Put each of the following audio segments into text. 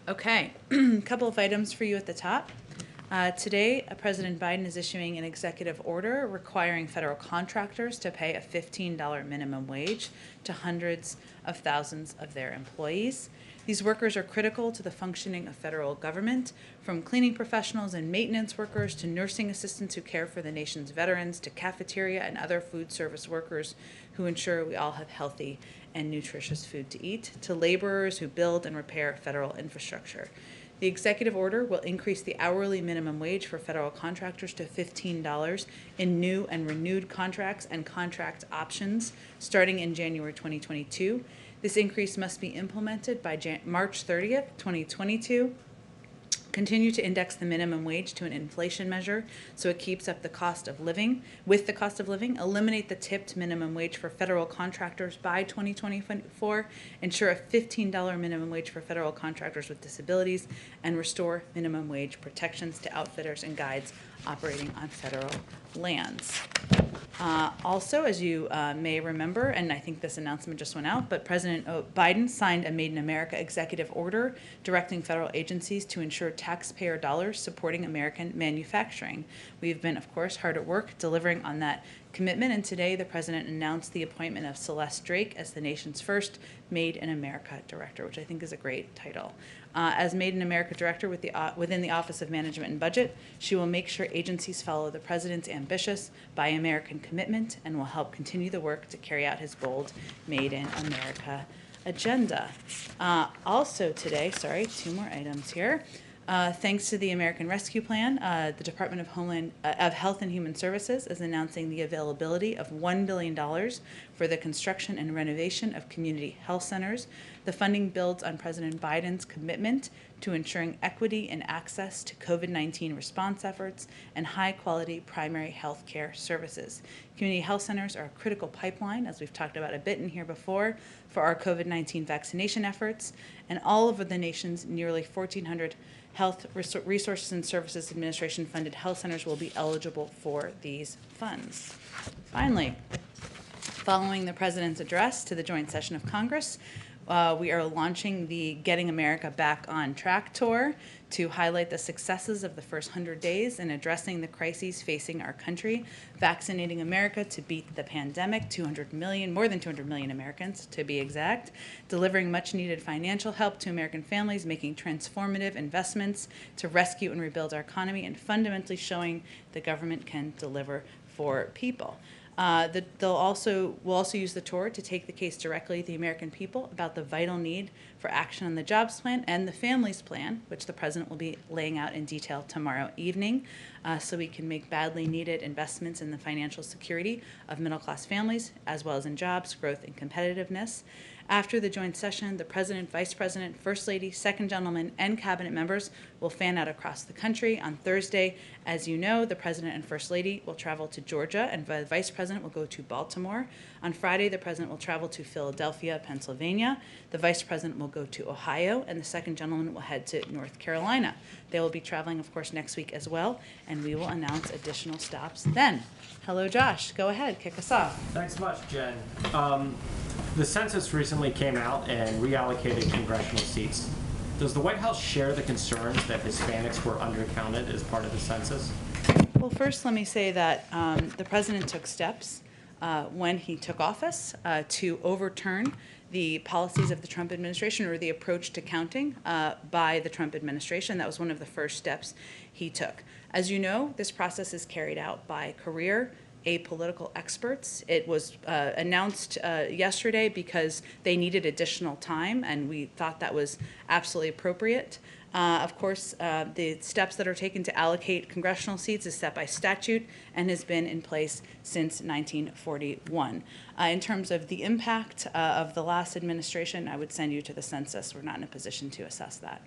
Okay, a couple of items for you at the top. Today, President Biden is issuing an executive order requiring federal contractors to pay a $15 minimum wage to hundreds of thousands of their employees. These workers are critical to the functioning of federal government, from cleaning professionals and maintenance workers to nursing assistants who care for the nation's veterans to cafeteria and other food service workers who ensure we all have healthy and nutritious food to eat, to laborers who build and repair federal infrastructure. The executive order will increase the hourly minimum wage for federal contractors to $15 in new and renewed contracts and contract options starting in January 2022. This increase must be implemented by March 30th, 2022. Continue to index the minimum wage to an inflation measure so it keeps up the cost of living with the cost of living. Eliminate the tipped minimum wage for federal contractors by 2024. Ensure a $15 minimum wage for federal contractors with disabilities, and restore minimum wage protections to outfitters and guides operating on federal lands. Also, as you may remember, and I think this announcement just went out, but President Biden signed a Made in America executive order directing federal agencies to ensure taxpayer dollars supporting American manufacturing. We've been, of course, hard at work delivering on that commitment, and today the President announced the appointment of Celeste Drake as the nation's first Made in America director, which I think is a great title. As Made in America director within the Office of Management and Budget, she will make sure agencies follow the President's ambitious Buy American commitment and will help continue the work to carry out his bold Made in America agenda. Also today, two more items here. Thanks to the American Rescue Plan, the Department of Health and Human Services is announcing the availability of $1 billion for the construction and renovation of community health centers. The funding builds on President Biden's commitment to ensuring equity and access to COVID-19 response efforts and high-quality primary health care services. Community health centers are a critical pipeline, as we've talked about a bit in here before, for our COVID-19 vaccination efforts, and all over the nation's nearly 1,400 Health Resources and Services Administration funded health centers will be eligible for these funds. Finally, following the President's address to the joint session of Congress, we are launching the Getting America Back on Track tour to highlight the successes of the first 100 days in addressing the crises facing our country, vaccinating America to beat the pandemic, more than 200 million Americans to be exact, delivering much needed financial help to American families, making transformative investments to rescue and rebuild our economy, and fundamentally showing the government can deliver for people. We'll also use the tour to take the case directly to the American people about the vital need for action on the jobs plan and the families plan, which the President will be laying out in detail tomorrow evening, so we can make badly needed investments in the financial security of middle-class families, as well as in jobs, growth, and competitiveness. After the joint session, the President, Vice President, First Lady, Second Gentleman, and Cabinet members will fan out across the country. On Thursday, as you know, the President and First Lady will travel to Georgia, and the Vice President will go to Baltimore. On Friday, the President will travel to Philadelphia, Pennsylvania. The Vice President will go to Ohio, and the Second Gentleman will head to North Carolina. They will be traveling, of course, next week as well, and we will announce additional stops then. Hello, Josh. Go ahead. Kick us off. Thanks so much, Jen. The Census recently came out and reallocated congressional seats. Does the White House share the concerns that Hispanics were undercounted as part of the census? Well, first, let me say that the President took steps when he took office to overturn the policies of the Trump administration, or the approach to counting by the Trump administration. That was one of the first steps he took. As you know, this process is carried out by career apolitical experts. It was announced yesterday because they needed additional time, and we thought that was absolutely appropriate. Of course, the steps that are taken to allocate congressional seats is set by statute and has been in place since 1941. In terms of the impact of the last administration, I would send you to the census. We're not in a position to assess that.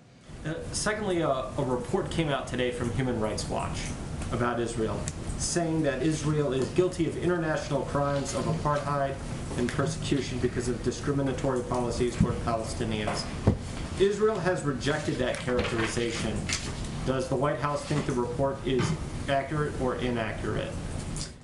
Secondly, a report came out today from Human Rights Watch about Israel, saying that Israel is guilty of international crimes of apartheid and persecution because of discriminatory policies toward Palestinians. Israel has rejected that characterization. Does the White House think the report is accurate or inaccurate?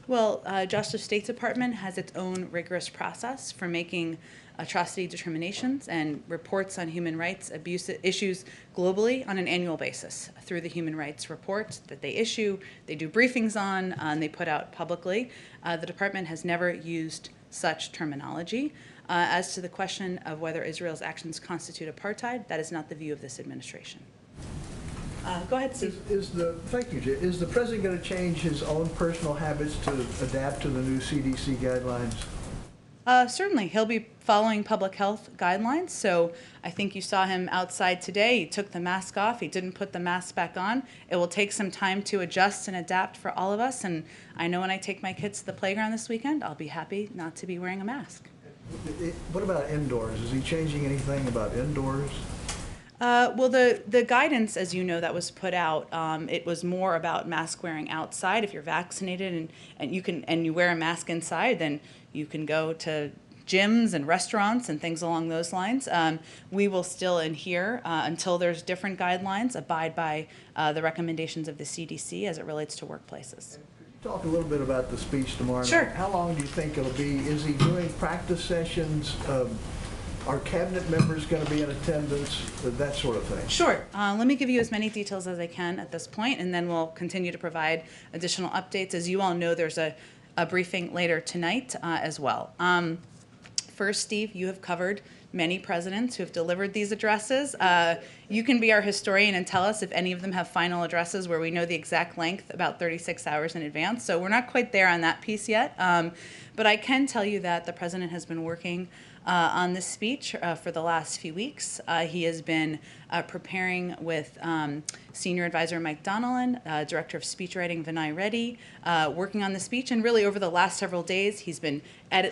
Well, Justice State Department has its own rigorous process for making atrocity determinations and reports on human rights abuse issues globally on an annual basis through the human rights reports that they issue, they do briefings on, and they put out publicly. The department has never used such terminology. As to the question of whether Israel's actions constitute apartheid, that is not the view of this administration. Go ahead, Steve. Thank you, Jay. Is the president going to change his own personal habits to adapt to the new CDC guidelines? Certainly. He'll be following public health guidelines. So I think you saw him outside today. He took the mask off. He didn't put the mask back on. It will take some time to adjust and adapt for all of us. And I know when I take my kids to the playground this weekend, I'll be happy not to be wearing a mask. What about indoors? Is he changing anything about indoors? Well, the guidance, as you know, that was put out, it was more about mask wearing outside. If you're vaccinated and you wear a mask inside, then you can go to gyms and restaurants and things along those lines. We will still adhere until there's different guidelines, abide by the recommendations of the CDC as it relates to workplaces. Talk a little bit about the speech tomorrow night. Sure. How long do you think it'll be? Is he doing practice sessions? Are cabinet members going to be in attendance? That sort of thing. Sure. Let me give you as many details as I can at this point, and then we'll continue to provide additional updates. As you all know, there's a briefing later tonight as well. First, Steve, you have covered many presidents who have delivered these addresses. You can be our historian and tell us if any of them have final addresses where we know the exact length about 36 hours in advance. So we're not quite there on that piece yet. But I can tell you that the president has been working on this speech for the last few weeks. He has been preparing with Senior Advisor Mike Donnellan, Director of Speechwriting Vinay Reddy, working on the speech. And really over the last several days, he's been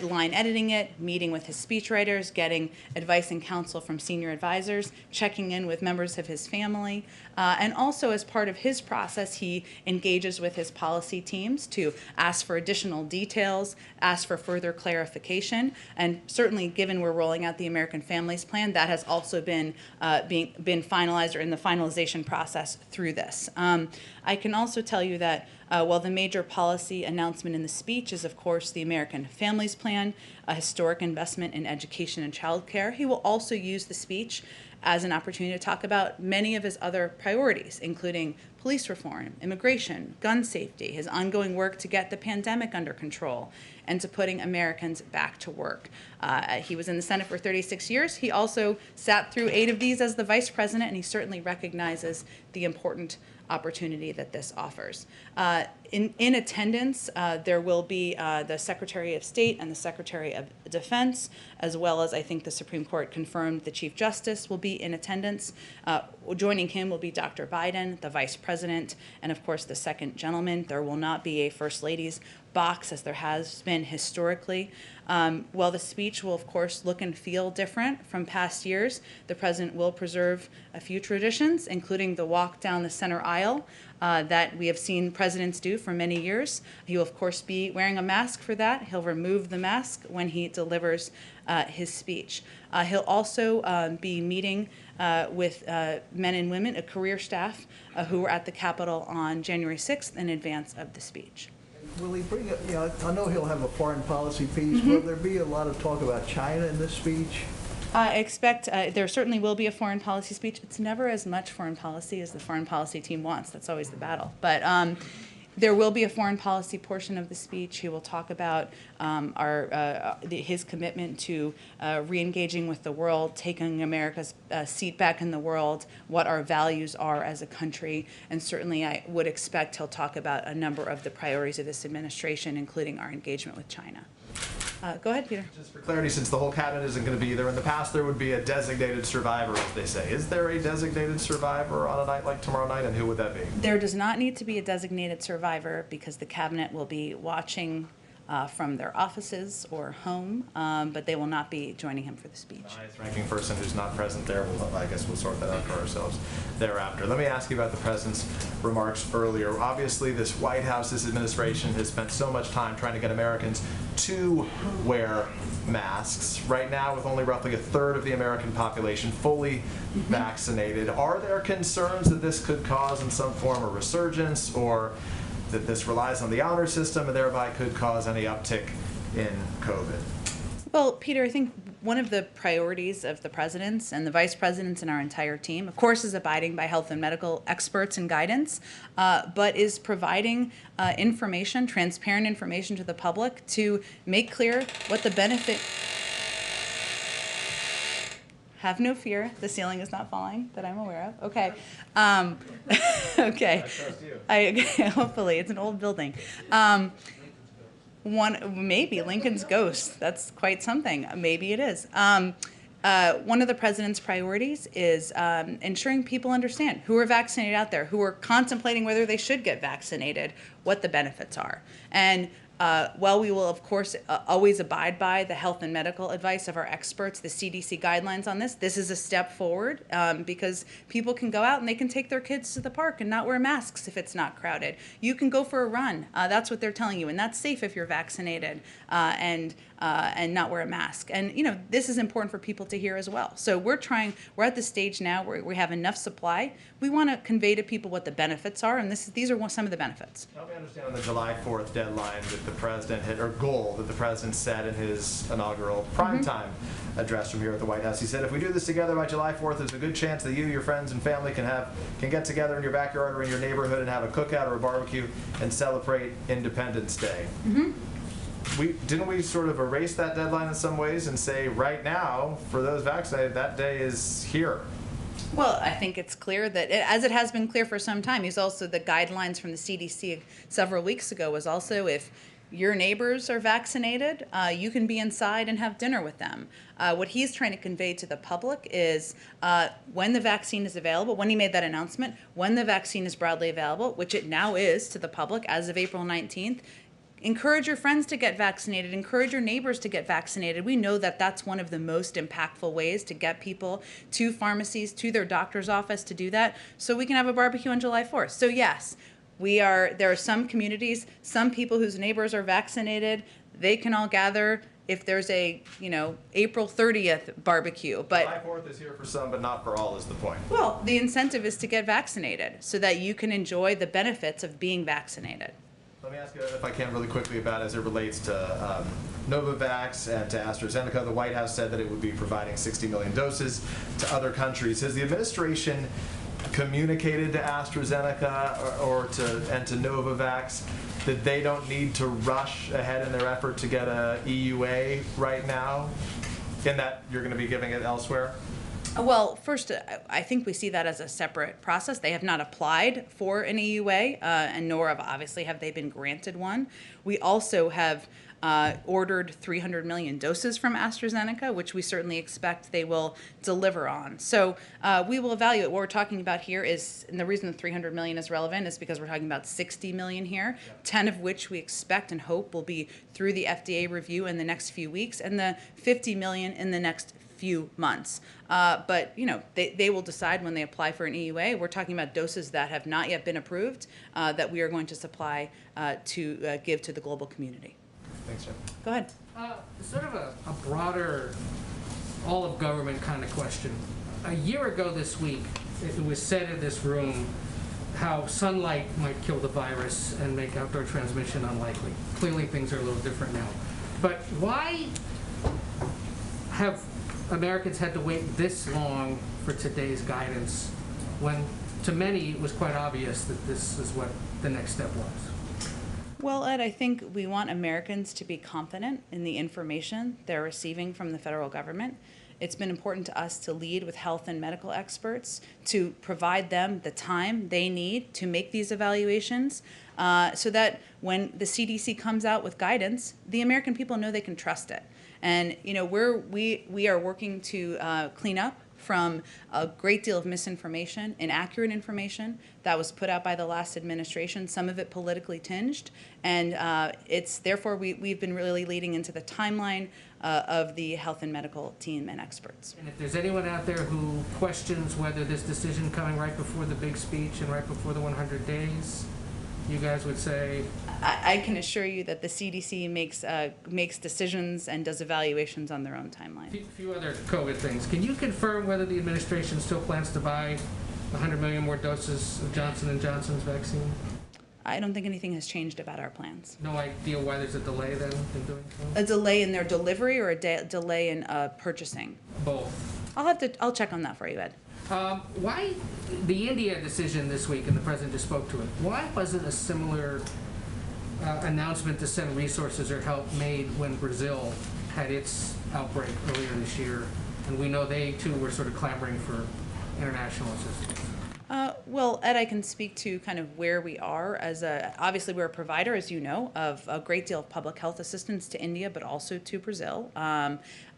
line editing it, meeting with his speechwriters, getting advice and counsel from senior advisors, checking in with members of his family. And also as part of his process, he engages with his policy teams to ask for additional details, ask for further clarification. And certainly given we're rolling out the American Families Plan, that has also been been finalized or in the finalization process through this. I can also tell you that while the major policy announcement in the speech is, of course, the American Families Plan, a historic investment in education and childcare, he will also use the speech as an opportunity to talk about many of his other priorities, including police reform, immigration, gun safety, his ongoing work to get the pandemic under control, and to putting Americans back to work. He was in the Senate for 36 years. He also sat through 8 of these as the vice president, and he certainly recognizes the important opportunity that this offers. In attendance, there will be the Secretary of State and the Secretary of Defense, as well as I think the Supreme Court confirmed the Chief Justice will be in attendance. Joining him will be Dr. Biden, the Vice President, and of course the second gentleman. There will not be a First Lady's box as there has been historically. While the speech will, of course, look and feel different from past years, the president will preserve a few traditions, including the walk down the center aisle that we have seen presidents do for many years. He will, of course, be wearing a mask for that. He'll remove the mask when he delivers his speech. He'll also be meeting with men and women, a career staff who were at the Capitol on January 6th in advance of the speech. Will he bring up, I know he'll have a foreign policy piece. Will there be a lot of talk about China in this speech? I expect there certainly will be a foreign policy speech. It's never as much foreign policy as the foreign policy team wants. That's always the battle. But there will be a foreign policy portion of the speech. He will talk about his commitment to re-engaging with the world, taking America's seat back in the world, what our values are as a country, and certainly I would expect he'll talk about a number of the priorities of this administration, including our engagement with China. Go ahead, Peter. Just for clarity, since the whole cabinet isn't going to be there, in the past there would be a designated survivor, as they say. Is there a designated survivor on a night like tomorrow night, and who would that be? There does not need to be a designated survivor because the cabinet will be watching from their offices or home, but they will not be joining him for the speech. The highest ranking person who's not present there, I guess we'll sort that out for ourselves thereafter. Let me ask you about the president's remarks earlier. Obviously, this White House, this administration has spent so much time trying to get Americans to wear masks. Right now, with only roughly a third of the American population fully vaccinated, are there concerns that this could cause in some form a resurgence or that this relies on the honor system and thereby could cause any uptick in COVID? Well, Peter, I think one of the priorities of the presidents and the vice presidents and our entire team, of course, is abiding by health and medical experts and guidance, but is providing information, transparent information to the public to make clear what the benefit. Have no fear, the ceiling is not falling that I'm aware of. Okay. Okay. I trust you. Hopefully, it's an old building. Maybe Lincoln's ghost. That's quite something. Maybe it is. One of the president's priorities is ensuring people understand who are vaccinated out there, who are contemplating whether they should get vaccinated, what the benefits are. And while we will, of course, always abide by the health and medical advice of our experts, the CDC guidelines on this is a step forward because people can go out and they can take their kids to the park and not wear masks if it's not crowded. You can go for a run. That's what they're telling you, and that's safe if you're vaccinated and not wear a mask. And this is important for people to hear as well. So we're at the stage now where we have enough supply. We want to convey to people what the benefits are, and these are some of the benefits. Help me understand on the July 4th deadline that the president hit, or goal that the president set in his inaugural primetime address from here at the White House. He said, if we do this together by July 4th, there's a good chance that you, your friends, and family can get together in your backyard or in your neighborhood and have a cookout or a barbecue and celebrate Independence Day. Didn't we sort of erase that deadline in some ways and say right now, for those vaccinated, that day is here? Well, I think it's clear that, as it has been clear for some time, the guidelines from the CDC several weeks ago was also if your neighbors are vaccinated, you can be inside and have dinner with them. What he's trying to convey to the public is when the vaccine is available, when he made that announcement, when the vaccine is broadly available, which it now is to the public as of April 19th, encourage your friends to get vaccinated. Encourage your neighbors to get vaccinated. We know that that's one of the most impactful ways to get people to pharmacies, to their doctor's office to do that, so we can have a barbecue on July 4th. So yes, there are some communities, some people whose neighbors are vaccinated. They can all gather if there's a, April 30th barbecue. But July 4th is here for some, but not for all is the point. Well, the incentive is to get vaccinated so that you can enjoy the benefits of being vaccinated. Let me ask you, if I can, really quickly about as it relates to Novavax and to AstraZeneca. The White House said that it would be providing 60 million doses to other countries. Has the administration communicated to AstraZeneca and to Novavax that they don't need to rush ahead in their effort to get a EUA right now, in that you're going to be giving it elsewhere? Well, first, I think we see that as a separate process. They have not applied for an EUA, and nor obviously have they been granted one. We also have ordered 300 million doses from AstraZeneca, which we certainly expect they will deliver on. So we will evaluate. What we're talking about here is, and the reason the 300 million is relevant is because we're talking about 60 million here, 10 of which we expect and hope will be through the FDA review in the next few weeks, and the 50 million in the next few months. But they will decide when they apply for an EUA. We're talking about doses that have not yet been approved that we are going to supply to give to the global community. Thanks, Jen. Go ahead. Sort of a broader, all of government kind of question. A year ago this week, it was said in this room how sunlight might kill the virus and make outdoor transmission unlikely. Clearly things are a little different now. But why have Americans had to wait this long for today's guidance when to many it was quite obvious that this is what the next step was? Well, Ed, I think we want Americans to be confident in the information they're receiving from the federal government. It's been important to us to lead with health and medical experts, to provide them the time they need to make these evaluations, so that when the CDC comes out with guidance, the American people know they can trust it. And we are working to clean up from a great deal of misinformation, inaccurate information that was put out by the last administration, some of it politically tinged, and therefore we've been really leading into the timeline of the health and medical team and experts. And if there's anyone out there who questions whether this decision coming right before the big speech and right before the 100 days, you guys would say? I can assure you that the CDC makes decisions and does evaluations on their own timeline. A few other COVID things. Can you confirm whether the administration still plans to buy 100 million more doses of Johnson & Johnson's vaccine? I don't think anything has changed about our plans. No idea why there's a delay then in doing so? A delay in their delivery or a delay in purchasing? Both. I'll check on that for you, Ed. Why the India decision this week, and the president just spoke to it, why wasn't a similar announcement to send resources or help made when Brazil had its outbreak earlier this year? And we know they too were sort of clamoring for international assistance. Well, Ed, I can speak to kind of where we are obviously we're a provider, as you know, of a great deal of public health assistance to India, but also to Brazil.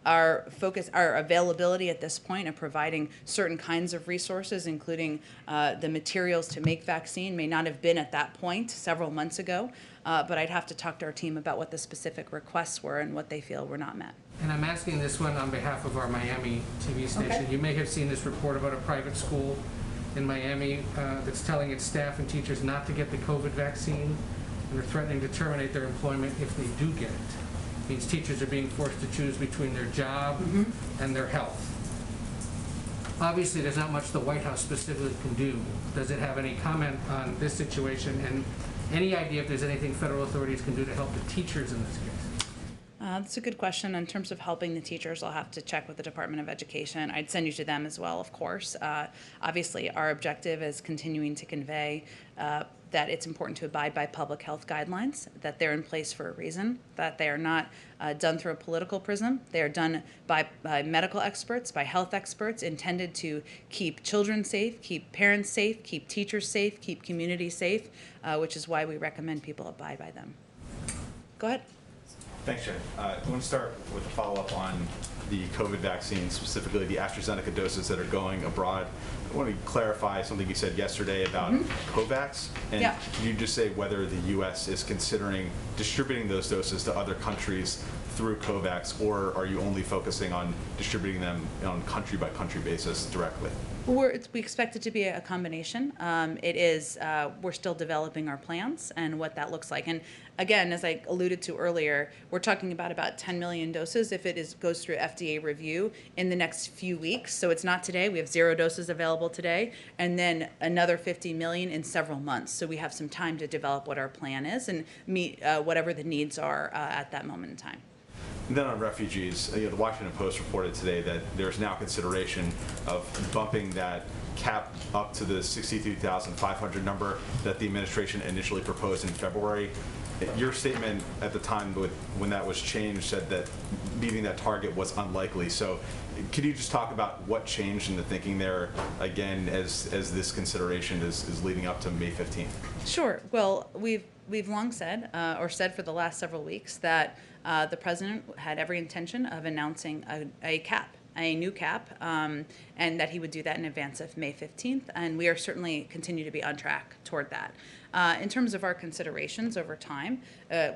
Our availability at this point of providing certain kinds of resources, including the materials to make vaccine, may not have been at that point several months ago, but I'd have to talk to our team about what the specific requests were and what they feel were not met. And I'm asking this one on behalf of our Miami TV station. Okay. You may have seen this report about a private school in Miami that's telling its staff and teachers not to get the COVID vaccine, and they're threatening to terminate their employment if they do get it. It means teachers are being forced to choose between their job and their health. Obviously, there's not much the White House specifically can do. Does it have any comment on this situation, and any idea if there's anything federal authorities can do to help the teachers in this case? That's a good question. In terms of helping the teachers, I'll have to check with the Department of Education. I'd send you to them as well, of course. Obviously, our objective is continuing to convey that it's important to abide by public health guidelines, that they're in place for a reason, that they are not done through a political prism. They are done by medical experts, by health experts, intended to keep children safe, keep parents safe, keep teachers safe, keep communities safe, which is why we recommend people abide by them. Go ahead. Thanks, Jen. I want to start with a follow-up on the COVID vaccine, specifically the AstraZeneca doses that are going abroad. I want to clarify something you said yesterday about COVAX. And Yeah. can you just say whether the U.S. is considering distributing those doses to other countries through COVAX, or are you only focusing on distributing them on country-by-country basis directly? We expect it to be a combination. We're still developing our plans and what that looks like. And again, as I alluded to earlier, we're talking about 10 million doses if it goes through FDA review in the next few weeks. So it's not today. We have 0 doses available today, and then another 50 million in several months. So we have some time to develop what our plan is and meet whatever the needs are at that moment in time. And then on refugees, the Washington Post reported today that there's now consideration of bumping that cap up to the 62,500 number that the administration initially proposed in February. Your statement at the time when that was changed said that meeting that target was unlikely. So could you just talk about what changed in the thinking there, again, as this consideration is leading up to May 15th? Sure. Well, we've long said, or said for the last several weeks, that the president had every intention of announcing a new cap, and that he would do that in advance of May 15th, and we are certainly continue to be on track toward that. In terms of our considerations over time,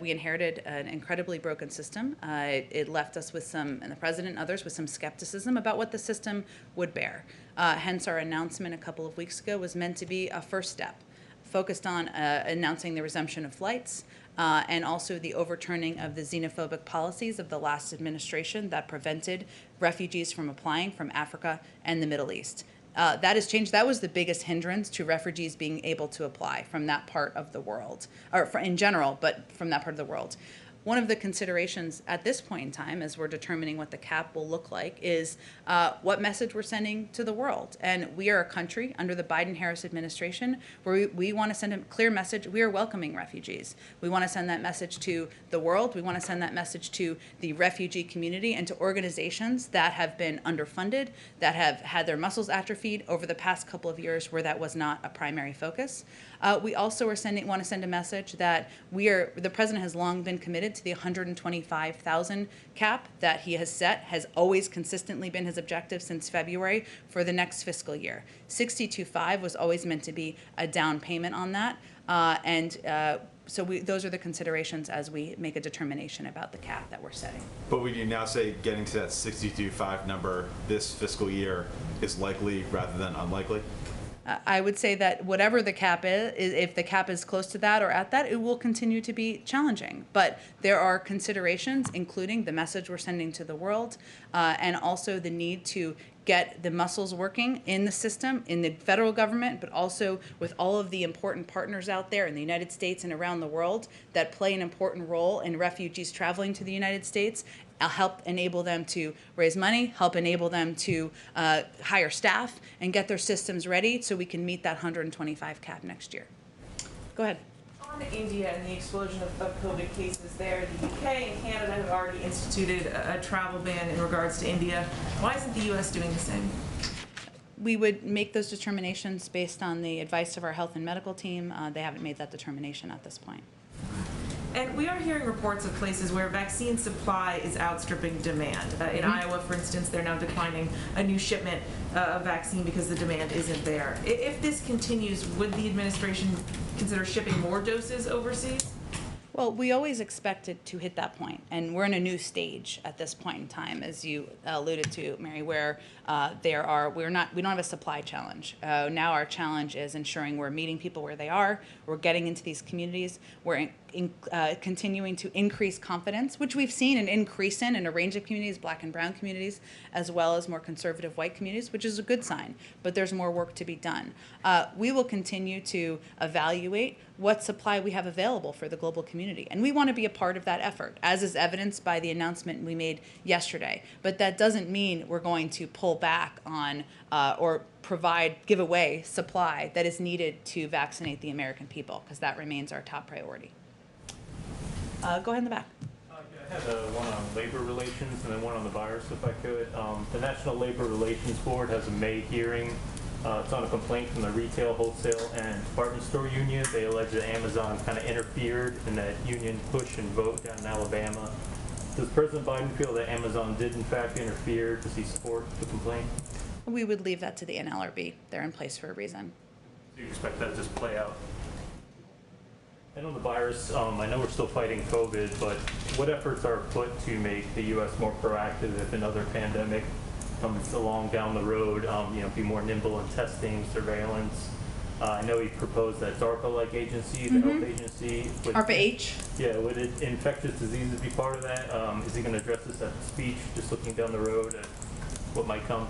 we inherited an incredibly broken system. It left us with and the president and others, with some skepticism about what the system would bear. Hence, our announcement a couple of weeks ago was meant to be a first step, focused on announcing the resumption of flights, and also the overturning of the xenophobic policies of the last administration that prevented refugees from applying from Africa and the Middle East. That has changed. That was the biggest hindrance to refugees being able to apply from that part of the world, or in general, but from that part of the world. One of the considerations at this point in time, as we're determining what the cap will look like, is what message we're sending to the world. And we are a country under the Biden-Harris administration where we want to send a clear message. We are welcoming refugees. We want to send that message to the world. We want to send that message to the refugee community and to organizations that have been underfunded, that have had their muscles atrophied over the past couple of years where that was not a primary focus. We also want to send a message that the president has long been committed to the 125,000 cap that he has set, has always consistently been his objective since February for the next fiscal year. 62.5 was always meant to be a down payment on that, so those are the considerations as we make a determination about the cap that we're setting. But would you now say getting to that 62.5 number this fiscal year is likely rather than unlikely? I would say that whatever the cap is, if the cap is close to that or at that, it will continue to be challenging. But there are considerations, including the message we're sending to the world, and also the need to get the muscles working in the system, in the federal government, but also with all of the important partners out there in the United States and around the world that play an important role in refugees traveling to the United States. I'll help enable them to raise money, help enable them to hire staff, and get their systems ready so we can meet that 125 cap next year. Go ahead. On India and the explosion of COVID cases there, the UK and Canada have already instituted a travel ban in regards to India. Why isn't the US doing the same? We would make those determinations based on the advice of our health and medical team. They haven't made that determination at this point. And we are hearing reports of places where vaccine supply is outstripping demand. In Iowa, for instance, they're now declining a new shipment of vaccine because the demand isn't there. If this continues, would the administration consider shipping more doses overseas? Well, we always expected to hit that point, and we're in a new stage at this point in time, as you alluded to, Mary, where we don't have a supply challenge. Now our challenge is ensuring we're meeting people where they are, we're getting into these communities, we're continuing to increase confidence, which we've seen an increase in a range of communities, black and brown communities, as well as more conservative white communities, which is a good sign, but there's more work to be done. We will continue to evaluate what supply we have available for the global community, and we want to be a part of that effort, as is evidenced by the announcement we made yesterday. But that doesn't mean we're going to pull back on or give away supply that is needed to vaccinate the American people, because that remains our top priority. Go ahead in the back. I had one on labor relations and then one on the virus, if I could. The National Labor Relations Board has a May hearing. It's on a complaint from the retail, wholesale, and department store union. They allege that Amazon kind of interfered in that union push and vote down in Alabama. Does President Biden feel that Amazon did in fact interfere? Does he support the complaint? We would leave that to the NLRB. They're in place for a reason. Do you expect that to just play out? And on the virus, I know we're still fighting COVID, but what efforts are put to make the U.S. more proactive if another pandemic comes along down the road, be more nimble in testing, surveillance? I know he proposed that DARPA-like agency, the health agency. ARPA-H? Yeah, would infectious diseases be part of that? Is he going to address this at the speech, just looking down the road at what might come?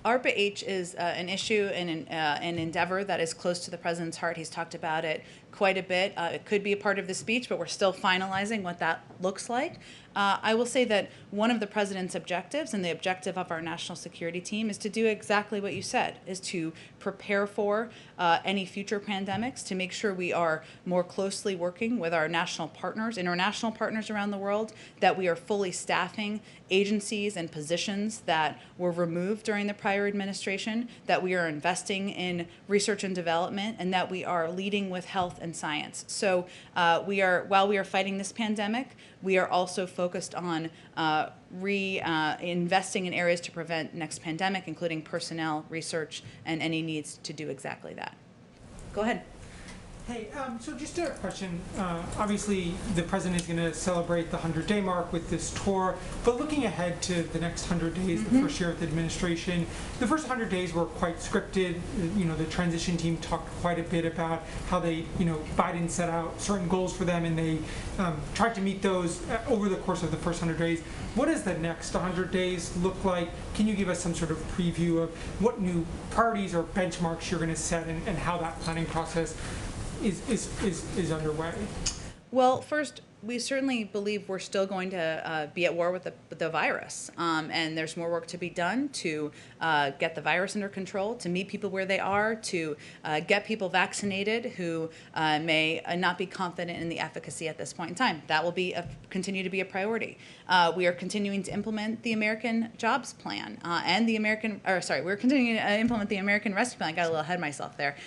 ARPA-H is an issue and an endeavor that is close to the president's heart. He's talked about it quite a bit. It could be a part of the speech, but we're still finalizing what that looks like. I will say that one of the president's objectives and the objective of our national security team is to do exactly what you said, is to prepare for any future pandemics, to make sure we are more closely working with our national partners, international partners around the world, that we are fully staffing agencies and positions that were removed during the prior administration, that we are investing in research and development, and that we are leading with health and science. So while we are fighting this pandemic, we are also focused on investing in areas to prevent next pandemic, including personnel, research, and any needs to do exactly that. Go ahead. Hey, so just a question. Obviously, the president is going to celebrate the 100-day mark with this tour, but looking ahead to the next 100 days, the first year of the administration, the first 100 days were quite scripted. The transition team talked quite a bit about how they, Biden set out certain goals for them, and they tried to meet those over the course of the first 100 days. What does the next 100 days look like? Can you give us some sort of preview of what new priorities or benchmarks you're going to set and how that planning process is underway? Well, first, we certainly believe we're still going to be at war with the virus, and there's more work to be done to get the virus under control, to meet people where they are, to get people vaccinated who may not be confident in the efficacy at this point in time. That will continue to be a priority. We are continuing to implement the American Jobs Plan and we're continuing to implement the American Rescue Plan. I got a little ahead of myself there.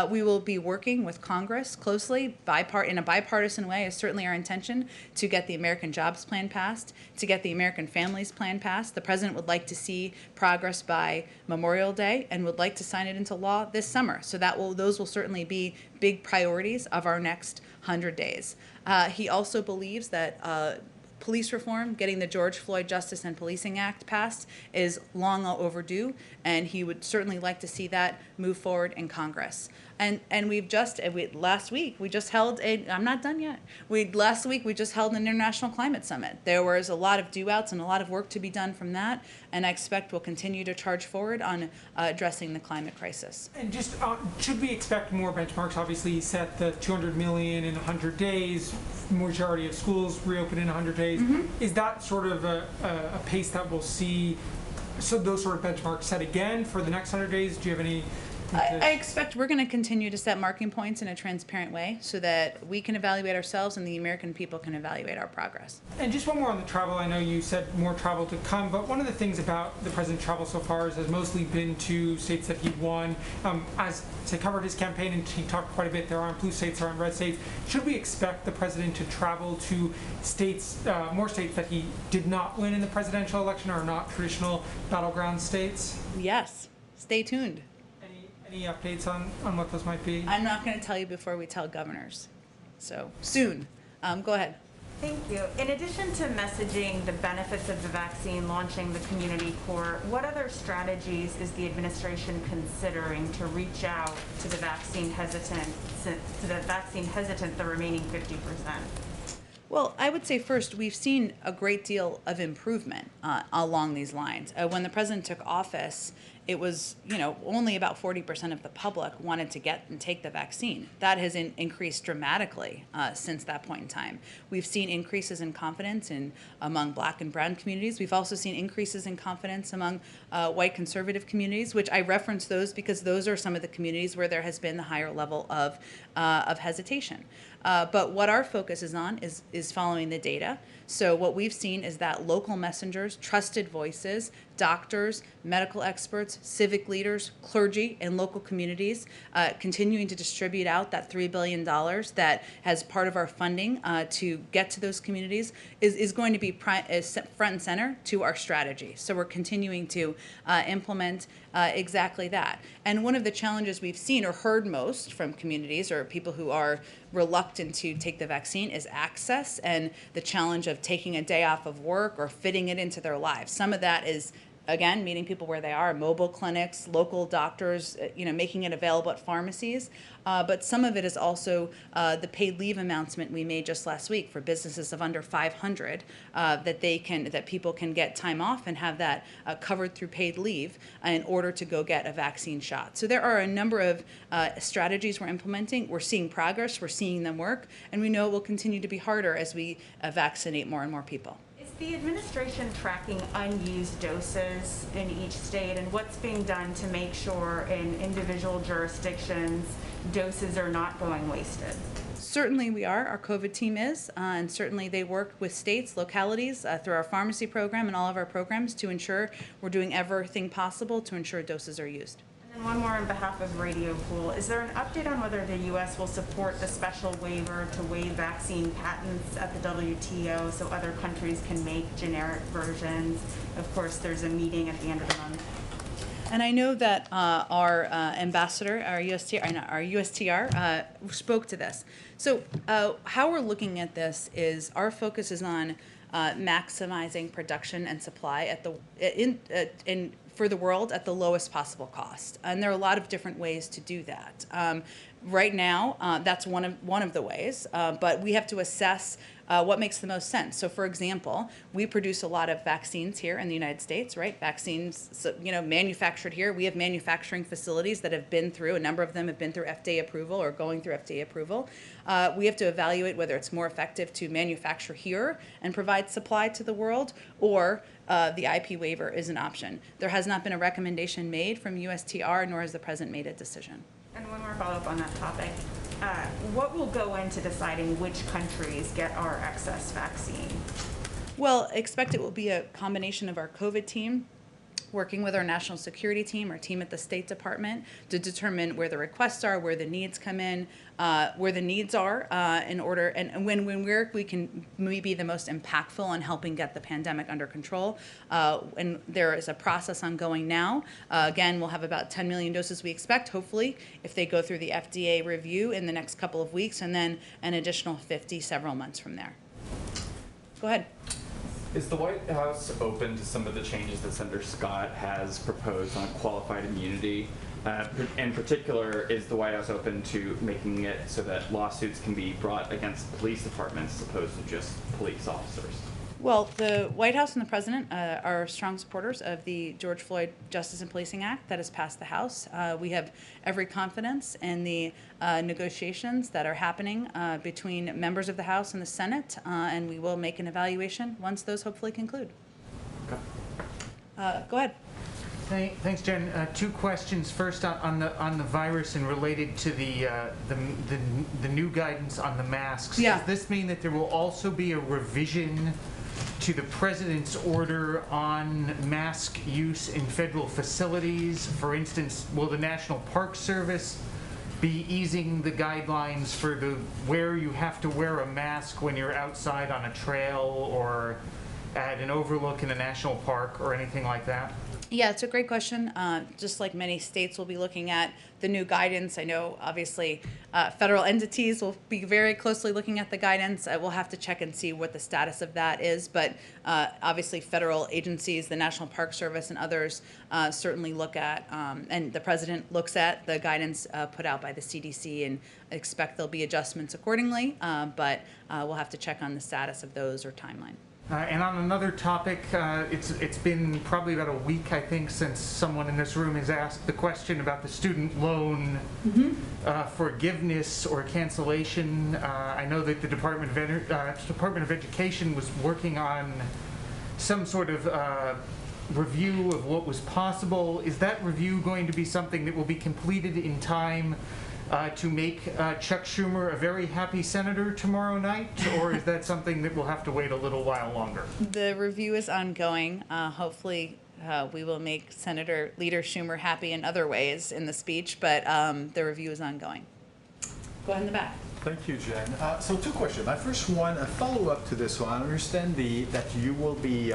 We will be working with Congress closely, in a bipartisan way, is certainly our intention, to get the American Jobs Plan passed, to get the American Families Plan passed. The president would like to see progress by Memorial Day and would like to sign it into law this summer. So those will certainly be big priorities of our next 100 days. He also believes that police reform, getting the George Floyd Justice and Policing Act passed, is long overdue, and he would certainly like to see that move forward in Congress. And last week we just held I'm not done yet. Last week we just held an international climate summit. There was a lot of do-outs and a lot of work to be done from that, and I expect we'll continue to charge forward on addressing the climate crisis. And just, should we expect more benchmarks? Obviously, you set the 200 million in 100 days, majority of schools reopen in 100 days. Is that sort of a pace that we'll see, so those sort of benchmarks set again for the next 100 days? Do you have any? I expect we're going to continue to set marking points in a transparent way so that we can evaluate ourselves and the American people can evaluate our progress. And just one more on the travel. I know you said more travel to come, but one of the things about the president's travel so far is has mostly been to states that he won. As he covered his campaign and he talked quite a bit, there aren't blue states, there aren't red states. Should we expect the president to travel to states, more states that he did not win in the presidential election or not traditional battleground states? Yes. Stay tuned. Any updates on what those might be? I'm not going to tell you before we tell governors. So soon. Go ahead. Thank you. In addition to messaging the benefits of the vaccine, launching the community core, what other strategies is the administration considering to reach out to the vaccine hesitant, the remaining 50%? Well, I would say first, we've seen a great deal of improvement along these lines. When the president took office, it was, only about 40% of the public wanted to get and take the vaccine. That has increased dramatically since that point in time. We've seen increases in confidence among Black and brown communities. We've also seen increases in confidence among white conservative communities, which I reference those because those are some of the communities where there has been the higher level of hesitation. But what our focus is on is following the data. So what we've seen is that local messengers, trusted voices, doctors, medical experts, civic leaders, clergy, and local communities continuing to distribute out that $3 billion that has part of our funding to get to those communities is going to be front and center to our strategy. So we're continuing to implement exactly that. And one of the challenges we've seen or heard most from communities or people who are reluctant to take the vaccine is access and the challenge of taking a day off of work or fitting it into their lives. Some of that is, again, meeting people where they are, mobile clinics, local doctors, making it available at pharmacies. But some of it is also the paid leave announcement we made just last week for businesses of under 500 that people can get time off and have that covered through paid leave in order to go get a vaccine shot. So there are a number of strategies we're implementing. We're seeing progress, we're seeing them work, and we know it will continue to be harder as we vaccinate more and more people. Is the administration tracking unused doses in each state, and what's being done to make sure in individual jurisdictions doses are not going wasted? Certainly we are. Our COVID team is, and certainly they work with states, localities, through our pharmacy program and all of our programs to ensure we're doing everything possible to ensure doses are used. And one more on behalf of Radio Pool. Is there an update on whether the U.S. will support the special waiver to waive vaccine patents at the WTO so other countries can make generic versions? Of course, there's a meeting at the end of the month. And I know that our ambassador, our USTR, spoke to this. So how we're looking at this is our focus is on maximizing production and supply for the world at the lowest possible cost. And there are a lot of different ways to do that. Right now, that's one of the ways, but we have to assess what makes the most sense. So for example, we produce a lot of vaccines here in the United States, right? Vaccines, manufactured here. We have manufacturing facilities that have been through, a number of them have been through FDA approval or going through FDA approval. We have to evaluate whether it's more effective to manufacture here and provide supply to the world, or the IP waiver is an option. There has not been a recommendation made from USTR, nor has the president made a decision. And one more follow-up on that topic. What will go into deciding which countries get our excess vaccine? Well, expect it will be a combination of our COVID team working with our national security team, our team at the State Department, to determine where the requests are, where the needs come in, where the needs are in order, and when we can be the most impactful on helping get the pandemic under control. And there is a process ongoing now. Again, we'll have about 10 million doses we expect, hopefully, if they go through the FDA review in the next couple of weeks, and then an additional 50 several months from there. Go ahead. Is the White House open to some of the changes that Senator Scott has proposed on qualified immunity In particular, is the White House open to making it so that lawsuits can be brought against police departments as opposed to just police officers? Well, the White House and the President are strong supporters of the George Floyd Justice and Policing Act that has passed the House. We have every confidence in the negotiations that are happening between members of the House and the Senate, and we will make an evaluation once those hopefully conclude. Go ahead. Thanks, Jen. Two questions. First, on the virus and related to the new guidance on the masks. Yeah. Does this mean that there will also be a revision to the president's order on mask use in federal facilities? For instance, will the National Park Service be easing the guidelines for where you have to wear a mask when you're outside on a trail or at an overlook in a national park or anything like that? Yeah, it's a great question. Just like many states will be looking at the new guidance. I know, obviously, federal entities will be very closely looking at the guidance. We'll have to check and see what the status of that is. But obviously, federal agencies, the National Park Service and others certainly look at, and the president looks at the guidance put out by the CDC and expect there'll be adjustments accordingly. But we'll have to check on the status of those or timeline. And on another topic, it's been probably about a week, I think, since someone in this room has asked the question about the student loan forgiveness or cancellation. I know that the Department of Education was working on some sort of review of what was possible. Is that review going to be something that will be completed in time to make Chuck Schumer a very happy senator tomorrow night, or is that something that will have to wait a little while longer? The review is ongoing. Hopefully, we will make Senator Leader Schumer happy in other ways in the speech, but the review is ongoing. Go ahead in the back. Thank you, Jen. So two questions. My first one, a follow-up to this one. I understand that you will be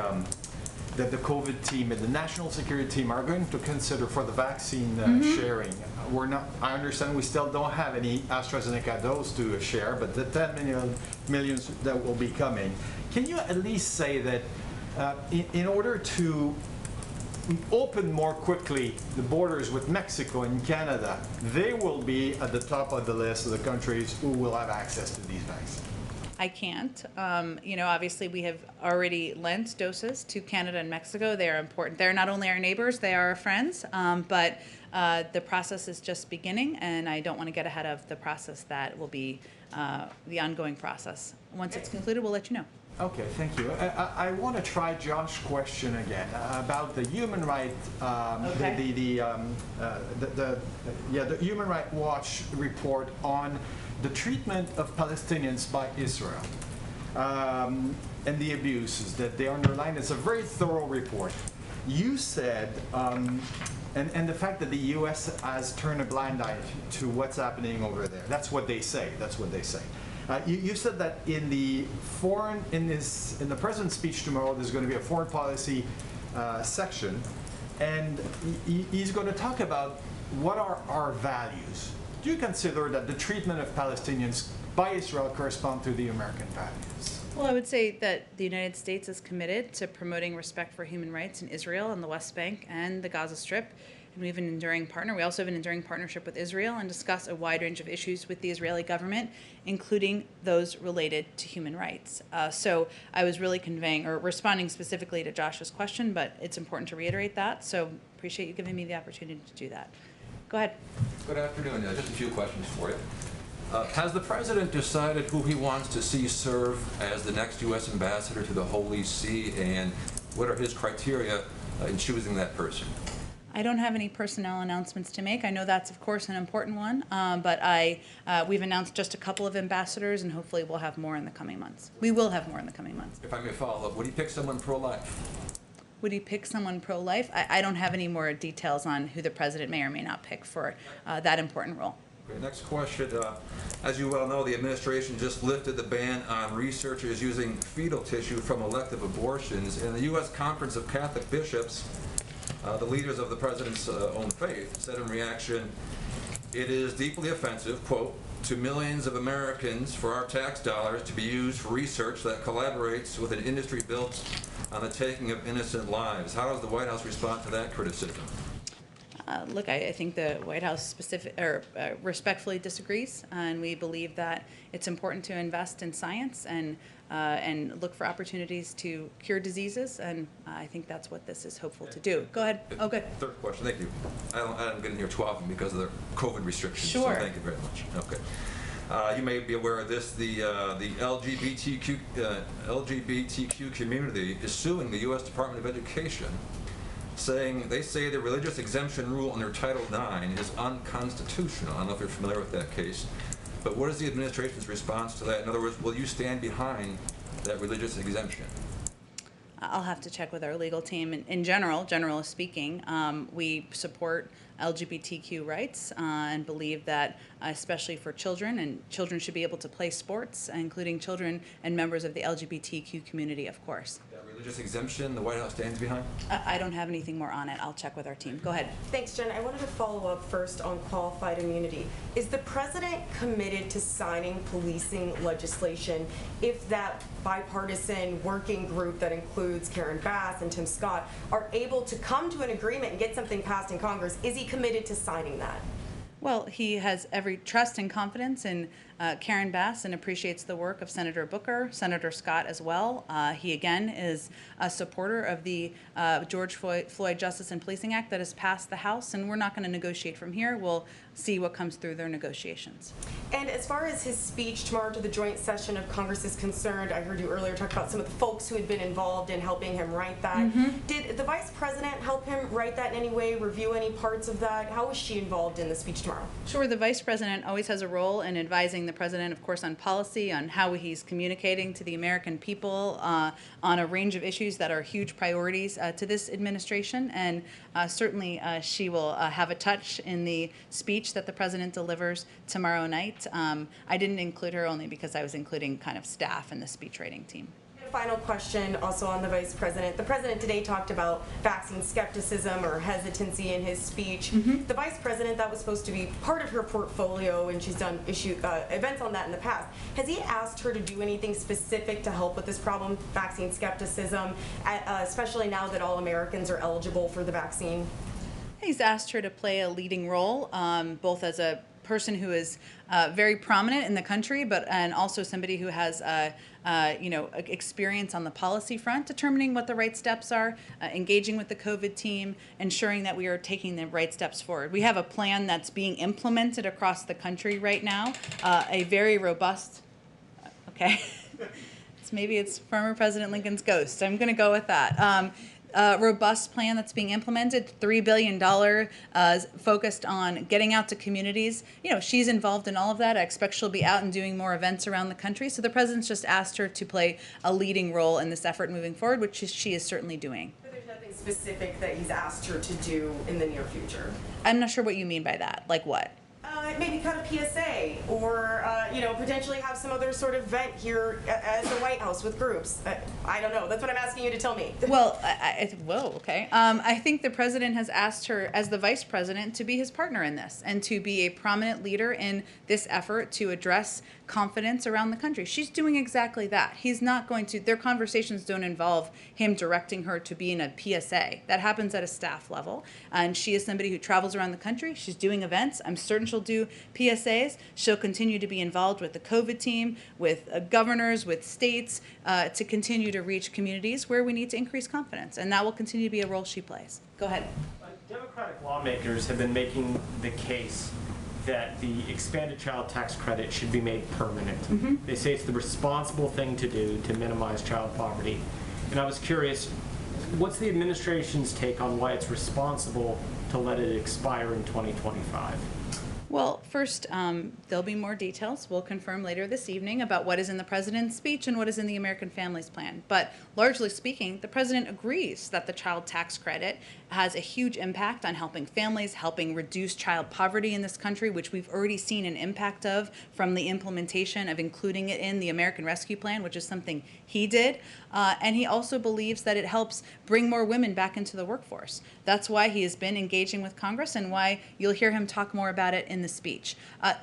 that the COVID team and the national security team are going to consider for the vaccine sharing. I understand we still don't have any AstraZeneca dose to share, but the 10 millions that will be coming. Can you at least say that in order to open more quickly the borders with Mexico and Canada, they will be at the top of the list of the countries who will have access to these vaccines? I can't. Obviously we have already lent doses to Canada and Mexico. They are important. They're not only our neighbors, they are our friends, but the process is just beginning, and I don't want to get ahead of the process that will be the ongoing process. Once it's concluded, we'll let you know. Okay, thank you. I want to try Josh's question again about the human rights, the Human Rights Watch report on the treatment of Palestinians by Israel and the abuses that they underline. It's a very thorough report. You said, and the fact that the U.S. has turned a blind eye to what's happening over there. That's what they say. That's what they say. You said that in the president's speech tomorrow, there's going to be a foreign policy section, and he's going to talk about what are our values. Do you consider that the treatment of Palestinians by Israel correspond to the American values? Well, I would say that the United States is committed to promoting respect for human rights in Israel and the West Bank and the Gaza Strip. And we have an enduring partner. We also have an enduring partnership with Israel and discuss a wide range of issues with the Israeli government, including those related to human rights. So I was really conveying or responding specifically to Josh's question, but it's important to reiterate that. So appreciate you giving me the opportunity to do that. Go ahead. Good afternoon. Just a few questions for you. Has the president decided who he wants to see serve as the next U.S. ambassador to the Holy See, and what are his criteria in choosing that person? I don't have any personnel announcements to make. I know that's, of course, an important one, but we've announced just a couple of ambassadors, and hopefully we'll have more in the coming months. We will have more in the coming months. If I may follow up, would he pick someone pro-life? Would he pick someone pro-life? I don't have any more details on who the president may or may not pick for that important role. Okay, next question. As you well know, the administration just lifted the ban on researchers using fetal tissue from elective abortions, and the U.S. Conference of Catholic Bishops, the leaders of the president's own faith, said in reaction, "It is deeply offensive, quote, to millions of Americans for our tax dollars to be used for research that collaborates with an industry built on the taking of innocent lives." How does the White House respond to that criticism? Look, I think the White House respectfully disagrees, and we believe that it's important to invest in science and look for opportunities to cure diseases, and I think that's what this is hopeful to do. Go ahead. Oh, good. Third question, thank you. I don't get in here too often because of the COVID restrictions. Sure. So thank you very much. Okay. You may be aware of this. The LGBTQ community is suing the U.S. Department of Education, saying they say the religious exemption rule under Title IX is unconstitutional. I don't know if you're familiar with that case, but what is the administration's response to that? In other words, will you stand behind that religious exemption? I'll have to check with our legal team. In general, generally speaking, we support LGBTQ rights and believe that, especially for children, and children should be able to play sports, including children and members of the LGBTQ community, of course. That religious exemption the White House stands behind? I don't have anything more on it. I'll check with our team. Go ahead. Thanks, Jen. I wanted to follow up first on qualified immunity. Is the president committed to signing policing legislation if that bipartisan working group that includes Karen Bass and Tim Scott are able to come to an agreement and get something passed in Congress? Is he committed to signing that? Well, he has every trust and confidence in Karen Bass and appreciates the work of Senator Booker, Senator Scott as well. He, again, is a supporter of the George Floyd Justice and Policing Act that has passed the House, and we're not going to negotiate from here. We'll see what comes through their negotiations. And as far as his speech tomorrow to the joint session of Congress is concerned, I heard you earlier talk about some of the folks who had been involved in helping him write that. Mm-hmm. Did the Vice President help him write that in any way, review any parts of that? How was she involved in the speech tomorrow? Sure, the Vice President always has a role in advising the President, of course, on policy, on how he's communicating to the American people on a range of issues that are huge priorities to this administration, and certainly she will have a touch in the speech that the President delivers tomorrow night. I didn't include her only because I was including kind of staff in the speech writing team. Final question also on the Vice President. The President today talked about vaccine skepticism or hesitancy in his speech. Mm-hmm. The Vice President, that was supposed to be part of her portfolio, and she's done events on that in the past. Has he asked her to do anything specific to help with this problem, vaccine skepticism, especially now that all Americans are eligible for the vaccine? He's asked her to play a leading role, both as a person who is very prominent in the country, and also somebody who has experience on the policy front, determining what the right steps are, engaging with the COVID team, ensuring that we are taking the right steps forward. We have a plan that's being implemented across the country right now, a very robust, okay, maybe it's former President Lincoln's ghost. I'm going to go with that. Robust plan that's being implemented, $3 billion focused on getting out to communities. She's involved in all of that. I expect she'll be out and doing more events around the country. So the President's just asked her to play a leading role in this effort moving forward, which she is certainly doing. But there's nothing specific that he's asked her to do in the near future? I'm not sure what you mean by that. Like what? Maybe cut a PSA, or potentially have some other sort of event here at the White House with groups. I don't know. That's what I'm asking you to tell me. Well, whoa, okay. I think the President has asked her, as the Vice President, to be his partner in this and to be a prominent leader in this effort to address confidence around the country. She's doing exactly that. He's not going to, their conversations don't involve him directing her to be in a PSA. That happens at a staff level. And she is somebody who travels around the country. She's doing events. I'm certain she'll do PSAs. She'll continue to be involved with the COVID team, with governors, with states, to continue to reach communities where we need to increase confidence. And that will continue to be a role she plays. Go ahead. Democratic lawmakers have been making the case that the expanded child tax credit should be made permanent. Mm-hmm. They say it's the responsible thing to do to minimize child poverty. And I was curious, what's the administration's take on why it's responsible to let it expire in 2025? Well, first, there'll be more details. We'll confirm later this evening about what is in the President's speech and what is in the American Families Plan. But largely speaking, the President agrees that the child tax credit has a huge impact on helping families, helping reduce child poverty in this country, which we've already seen an impact of from the implementation of including it in the American Rescue Plan, which is something he did. And he also believes that it helps bring more women back into the workforce. That's why he has been engaging with Congress and why you'll hear him talk more about it in the speech. speech.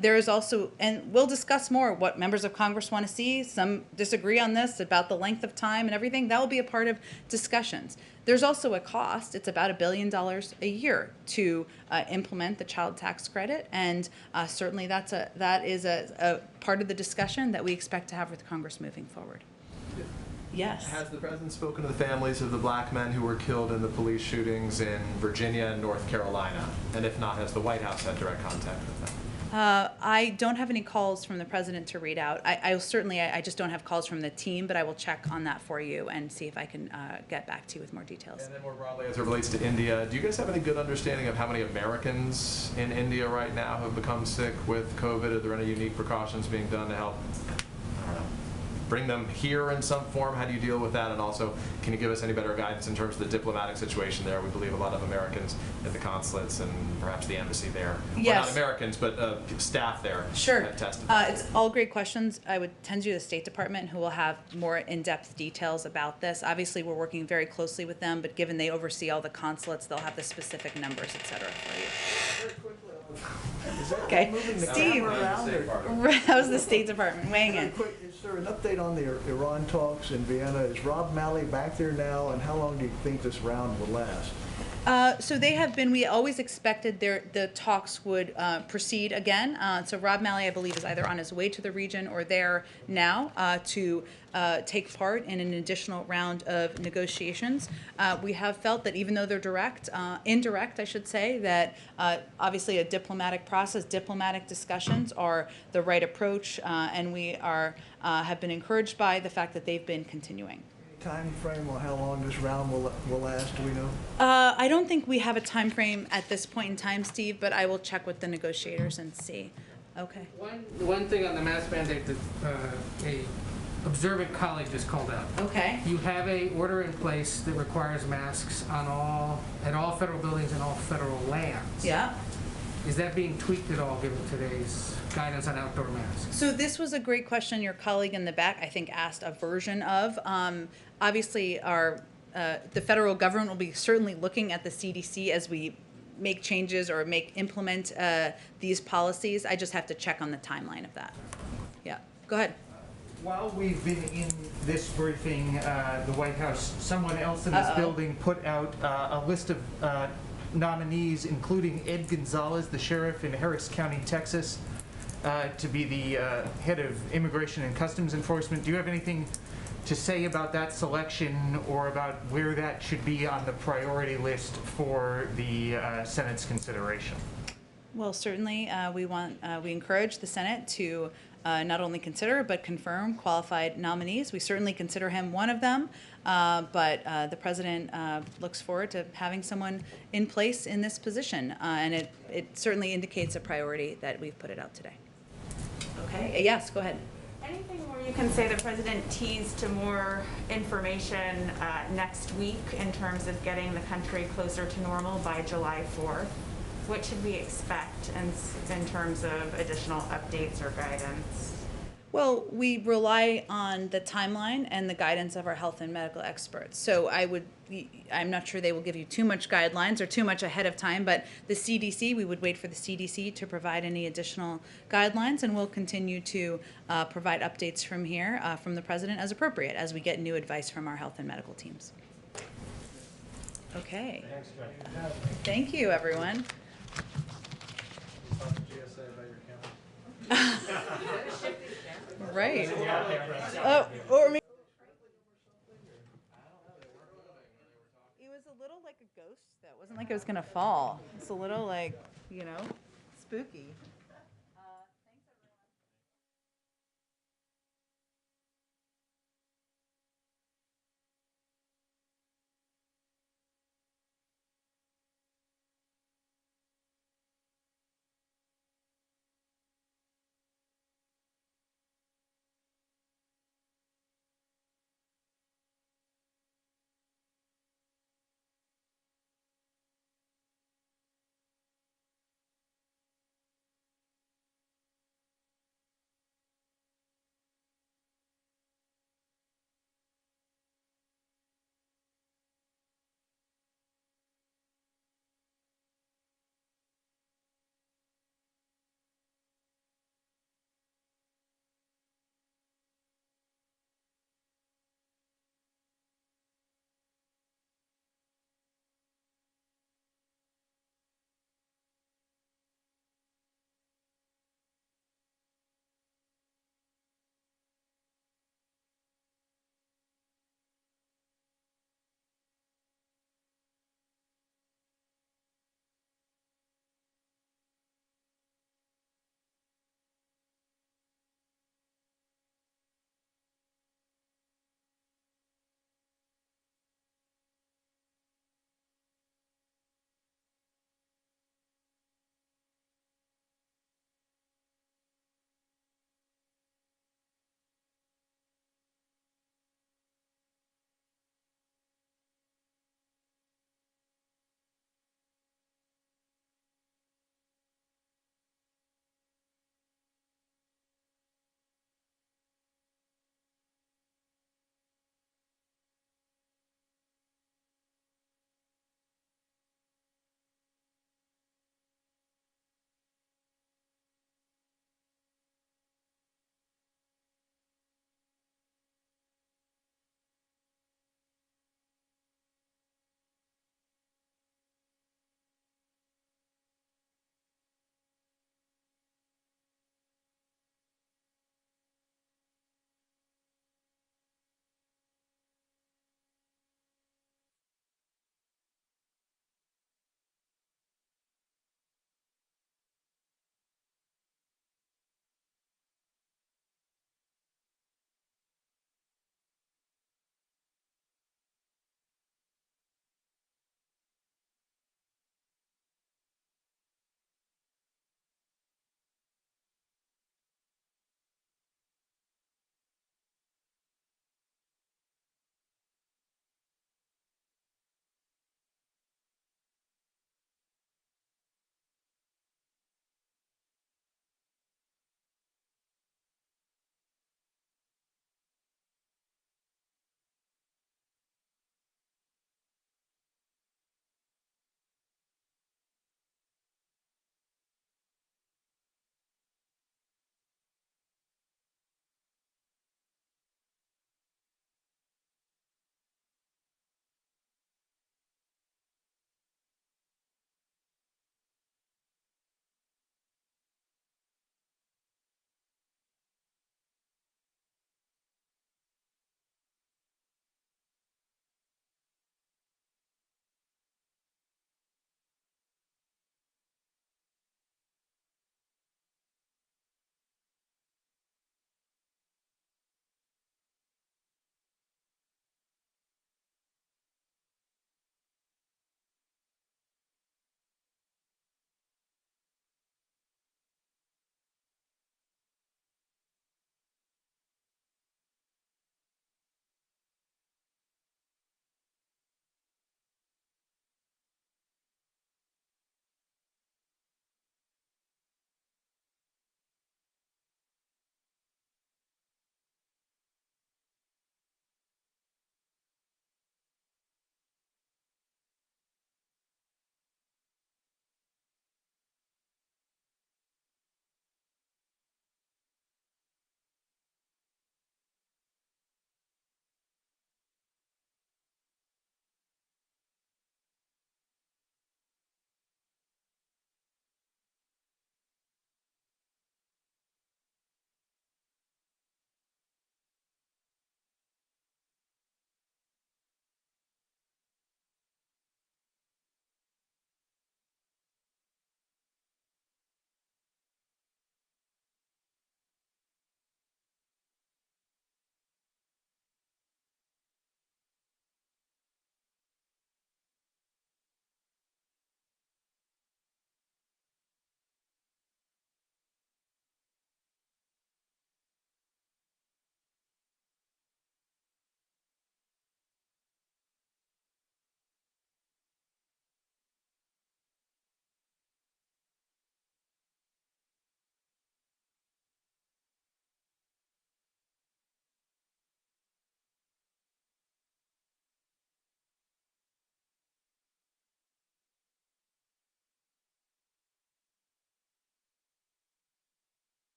There is also, and we'll discuss more what members of Congress want to see. Some disagree on this about the length of time and everything. That will be a part of discussions. There's also a cost. It's about $1 billion a year to implement the child tax credit, and certainly that is a part of the discussion that we expect to have with Congress moving forward. Yes. Has the president spoken to the families of the black men who were killed in the police shootings in Virginia and North Carolina? And if not, has the White House had direct contact with them? I don't have any calls from the president to read out. I just don't have calls from the team, but I will check on that for you and see if I can get back to you with more details. And then more broadly, as it relates to India, do you guys have any good understanding of how many Americans in India right now have become sick with COVID? Are there any unique precautions being done to help, I don't know, bring them here in some form? How do you deal with that? And also, can you give us any better guidance in terms of the diplomatic situation there? We believe a lot of Americans at the consulates and perhaps the embassy there. Yes. Well, not Americans, but staff there Sure. have testified. It's all great questions. I would tend to the State Department, who will have more in-depth details about this. Obviously, we're working very closely with them, but given they oversee all the consulates, they'll have the specific numbers, et cetera, for you. Okay, Steve, that was the State Department weighing in. Is there an update on the Iran talks in Vienna? Is Rob Malley back there now, and how long do you think this round will last? So they have been, we always expected the talks would proceed again. So Rob Malley, I believe, is either on his way to the region or there now to take part in an additional round of negotiations. We have felt that even though they're indirect, I should say, that obviously a diplomatic process, diplomatic discussions are the right approach, and we have been encouraged by the fact that they've been continuing. Time frame on how long this round will last, do we know? I don't think we have a time frame at this point in time, Steve, but I will check with the negotiators and see. Okay. One thing on the mask mandate that a observant colleague just called out. Okay. You have a order in place that requires masks at all federal buildings and all federal lands. Yeah. Is that being tweaked at all given today's guidance on outdoor masks? So this was a great question. Your colleague in the back, I think, asked a version of. Obviously, the federal government will be certainly looking at the CDC as we make changes or implement these policies. I just have to check on the timeline of that. Yeah, go ahead. While we've been in this briefing, the White House, someone else in this building put out a list of nominees, including Ed Gonzalez, the sheriff in Harris County, Texas, to be the head of Immigration and Customs Enforcement. Do you have anything to say about that selection or about where that should be on the priority list for the Senate's consideration? Well, certainly we encourage the Senate to not only consider but confirm qualified nominees. We certainly consider him one of them, but the president looks forward to having someone in place in this position, and it certainly indicates a priority that we've put it out today. Okay. Yes, go ahead. Anything more you can say? The president teased to more information next week in terms of getting the country closer to normal by July 4th. What should we expect in terms of additional updates or guidance? Well, we rely on the timeline and the guidance of our health and medical experts. So I'm not sure they will give you too much guidelines or too much ahead of time, but the CDC, we would wait for the CDC to provide any additional guidelines, and we'll continue to provide updates from here, from the president as appropriate, as we get new advice from our health and medical teams. Okay. Thank you, everyone. Right. Or maybe it was a little like a ghost, though. It wasn't like it was gonna fall. It's a little like, spooky.